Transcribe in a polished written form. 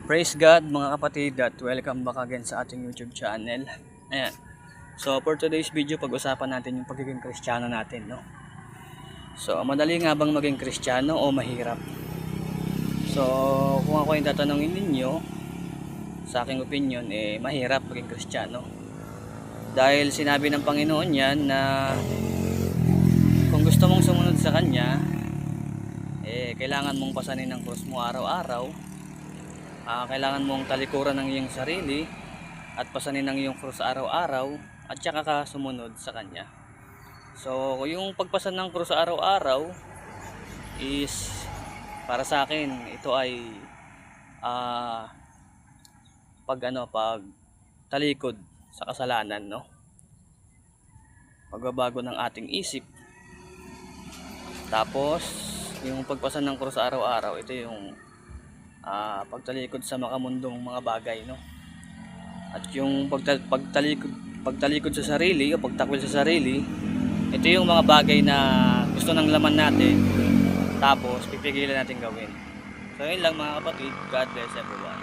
Praise God mga kapatid at welcome back again sa ating YouTube channel. Ayan. So for today's video, pag-usapan natin yung pagiging Kristiyano natin, no? So madali nga bang maging Kristiyano o mahirap? So kung ako yung tatanungin ninyo, sa aking opinion, mahirap maging Kristiyano. Dahil sinabi ng Panginoon yan na kung gusto mong sumunod sa Kanya, kailangan mong pasanin ng krus mo araw-araw. Kailangan mong talikuran ng iyong sarili at pasanin ng iyong krus araw-araw at saka ka sumunod sa Kanya. So yung pagpasan ng krus araw-araw is para sa akin ito ay pag talikod sa kasalanan, no? Pagbabago ng ating isip. Tapos yung pagpasan ng krus araw-araw, ito yung pagtalikod sa makamundong mga bagay, no? At yung pagtalikod sa sarili o pagtakwil sa sarili, ito yung mga bagay na gusto ng laman natin, tapos pipigilan natin gawin. So yun lang mga kapatid, God bless everyone.